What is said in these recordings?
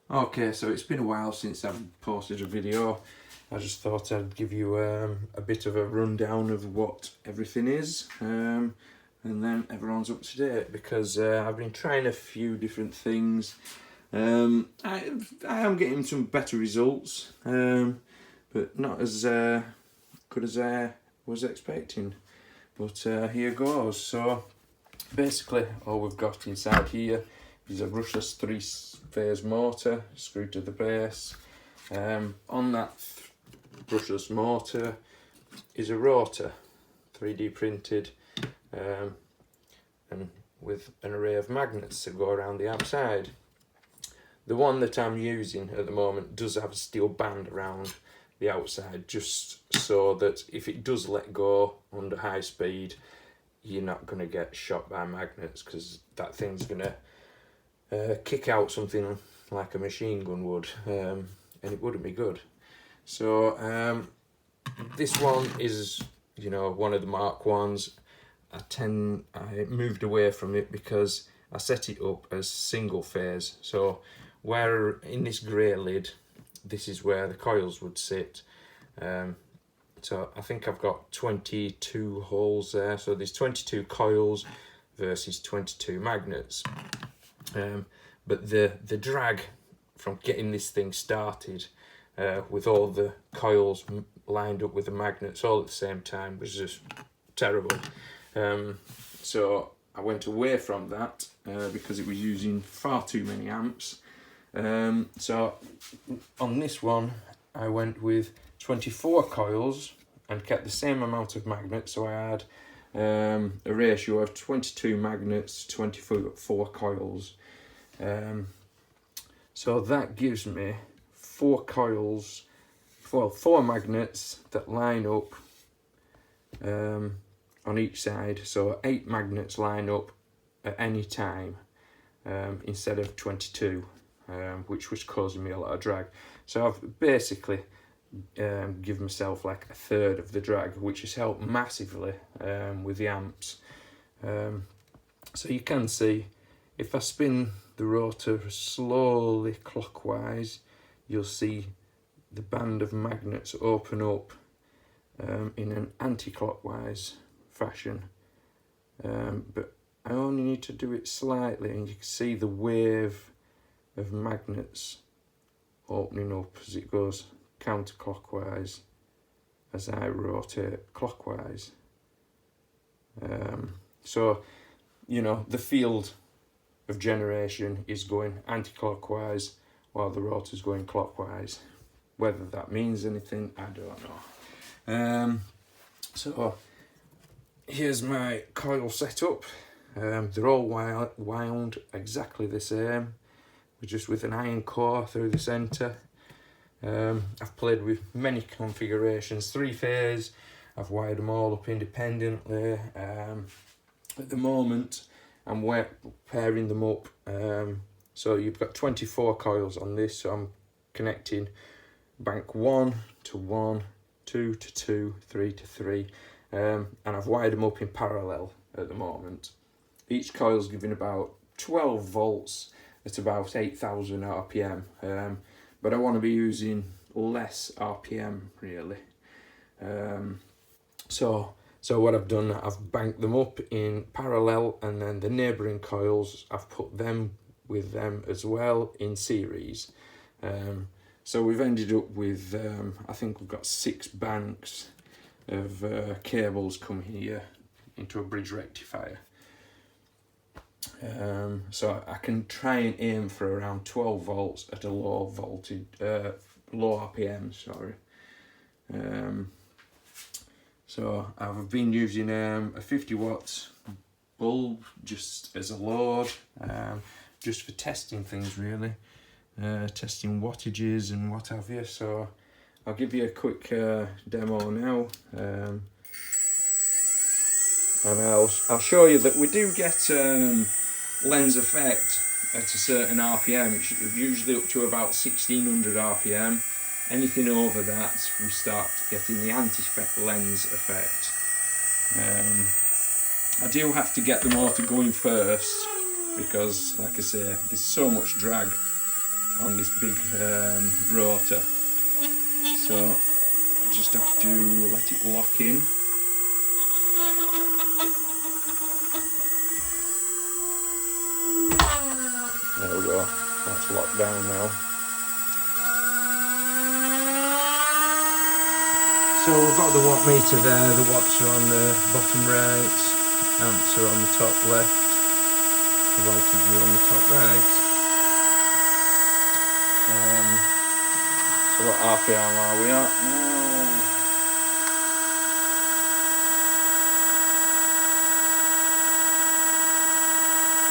Okay, so it's been a while since I've posted a video. I just thought I'd give you a bit of a rundown of what everything is, and then everyone's up to date, because I've been trying a few different things. I am getting some better results, but not as good as I was expecting. But here goes. So basically all we've got inside here is a brushless three-phase motor screwed to the base. On that brushless motor is a rotor, 3D printed, and with an array of magnets that go around the outside. The one that I'm using at the moment does have a steel band around the outside, just so that if it does let go under high speed, you're not going to get shot by magnets, because that thing's going to kick out something like a machine gun would, and it wouldn't be good. So this one is, one of the Mark ones. I moved away from it because I set it up as single phase. So where in this grey lid, this is where the coils would sit. So I think I've got 22 holes there. So there's 22 coils versus 22 magnets. But the drag from getting this thing started, with all the coils lined up with the magnets all at the same time, was just terrible. So I went away from that because it was using far too many amps. So on this one I went with 24 coils and kept the same amount of magnets. So I had a ratio of 22 magnets, 24 coils. So that gives me four magnets that line up on each side. So 8 magnets line up at any time, instead of 22, which was causing me a lot of drag. So I've basically given myself like a third of the drag, which has helped massively with the amps. So you can see, if I spin the rotor slowly clockwise, you'll see the band of magnets open up in an anti-clockwise fashion, but I only need to do it slightly, and you can see the wave of magnets opening up as it goes counterclockwise as I rotate clockwise. So the field of generation is going anti-clockwise while the rotor's going clockwise. Whether that means anything, I don't know. So here's my coil setup. They're all wound exactly the same, just with an iron core through the centre. I've played with many configurations, 3-phase. I've wired them all up independently. At the moment I'm pairing them up, so you've got 24 coils on this, so I'm connecting bank 1 to 1, 2 to 2, 3 to 3, and I've wired them up in parallel at the moment. Each coil's giving about 12 volts at about 8,000 RPM, but I want to be using less RPM really. So what I've done, I've banked them up in parallel, and then the neighbouring coils, I've put them with them as well in series. So we've ended up with, I think we've got 6 banks of cables coming here into a bridge rectifier. So I can try and aim for around 12 volts at a low RPM, sorry. So I've been using a 50 watts bulb just as a load, just for testing things really, testing wattages and what have you. So I'll give you a quick demo now, and I'll show you that we do get Lenz effect at a certain RPM. It's usually up to about 1600 RPM. Anything over that, we start getting the anti-Lenz effect. I do have to get the motor going first, because like I say, there's so much drag on this big rotor. So I just have to let it lock in. There we go, that's locked down now. So we've got the watt meter there, the watts are on the bottom right, amps are on the top left, the voltage are on the top right. So what RPM are we at now?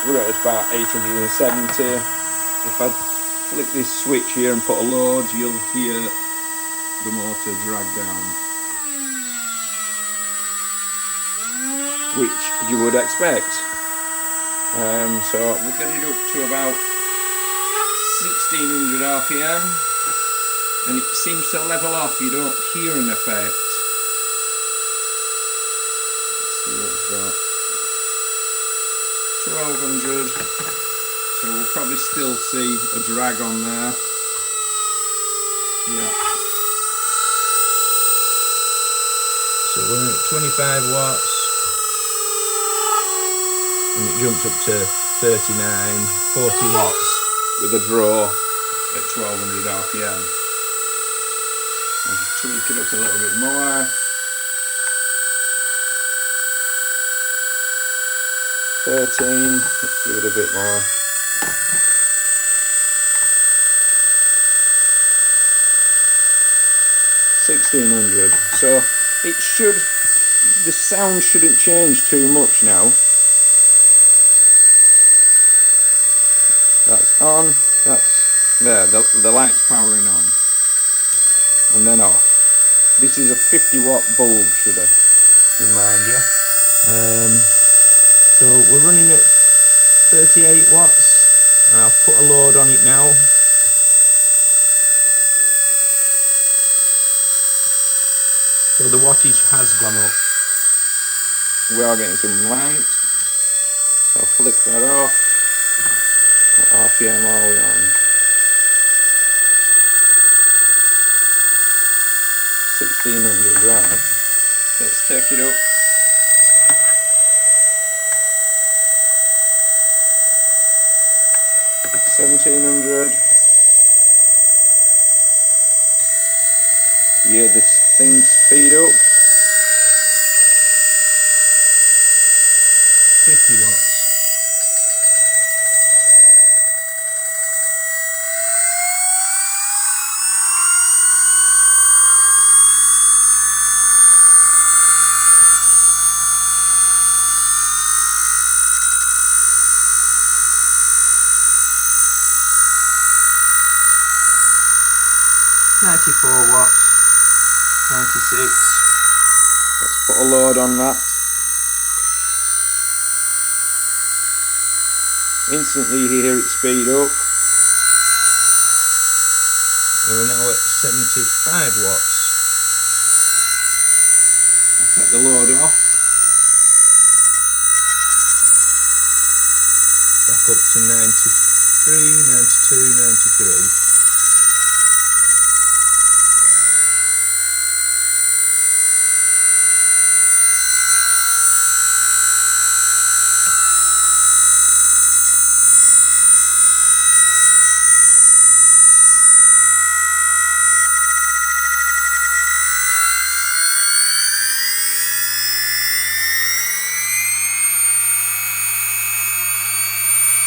We're at about 870. If I flick this switch here and put a load, you'll hear the motor drag down, which you would expect. So we'll get it up to about 1600 RPM, and it seems to level off, you don't hear an effect. Let's see what we've got. 1200, so we'll probably still see a drag on there. Yeah. So we're at 25 watts, and it jumps up to 39, 40 watts with a draw at 1200 RPM. I'll just tweak it up a little bit more. 13, let's give it a bit more. 1600. So it should, the sound shouldn't change too much now. That's on, that's there, the light's powering on. And then off. This is a 50 watt bulb, should I remind you. So we're running at 38 watts. I'll put a load on it now. So the wattage has gone up. We are getting some light. So I'll flick that off. What RPM are we on? 1600, right. Let's take it up. 1700. Yeah, this thing speed up. 50 watts. $94 watts, 96. Let's put a load on that. Instantly you hear it speed up. We're now at 75 watts. I'll take the load off. Back up to 93, 92, 93.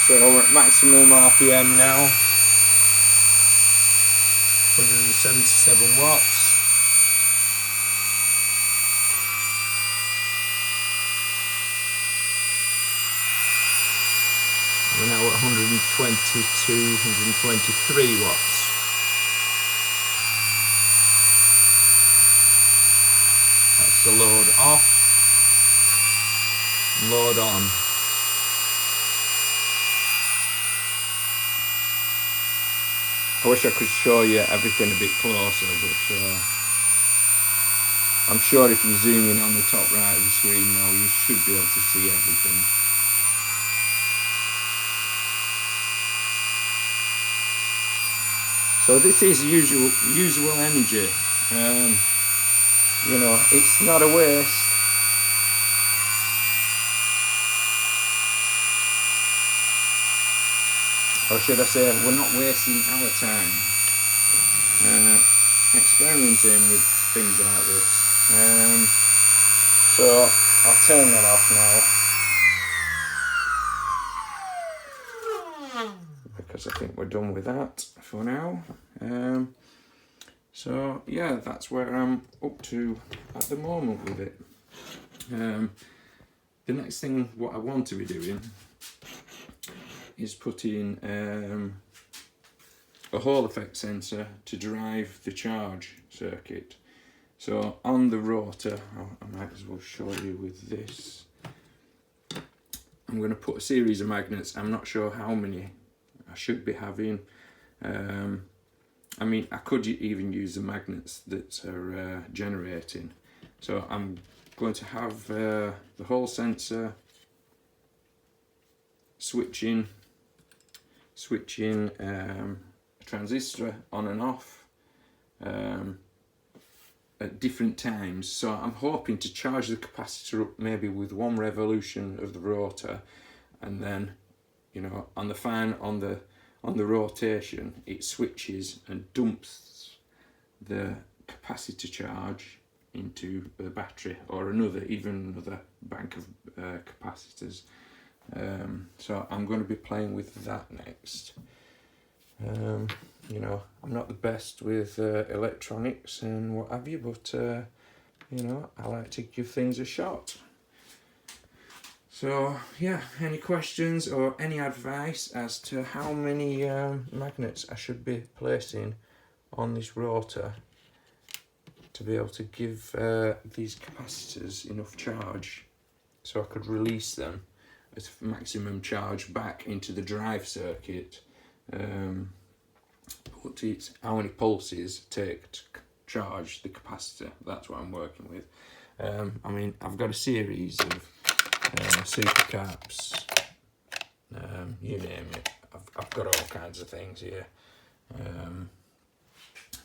So we're at maximum RPM now, 177 watts. We're now at 122, 123 watts. That's the load off, load on. I wish I could show you everything a bit closer, but I'm sure if you zoom in on the top right of the screen now, you should be able to see everything. So this is usable energy. You know, it's not a waste. Or should I say, we're not wasting our time experimenting with things like this. So I'll turn that off now, because I think we're done with that for now. So yeah, that's where I'm up to at the moment with it. The next thing what I want to be doing is putting a Hall effect sensor to drive the charge circuit. So on the rotor, I might as well show you with this. I'm going to put a series of magnets. I'm not sure how many I should be having. I mean, I could even use the magnets that are generating. So I'm going to have the Hall sensor switching a transistor on and off at different times. So I'm hoping to charge the capacitor up maybe with one revolution of the rotor, and then, you know, on the fan on the rotation, it switches and dumps the capacitor charge into the battery or another bank of capacitors. So I'm going to be playing with that next. You know, I'm not the best with electronics and what have you, but you know, I like to give things a shot. So yeah, any questions or any advice as to how many magnets I should be placing on this rotor to be able to give these capacitors enough charge so I could release them at maximum charge back into the drive circuit. But it's how many pulses take to charge the capacitor. That's what I'm working with. I mean, I've got a series of supercaps, you name it. I've got all kinds of things here.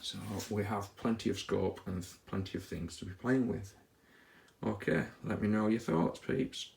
So we have plenty of scope and plenty of things to be playing with. Okay, let me know your thoughts, peeps.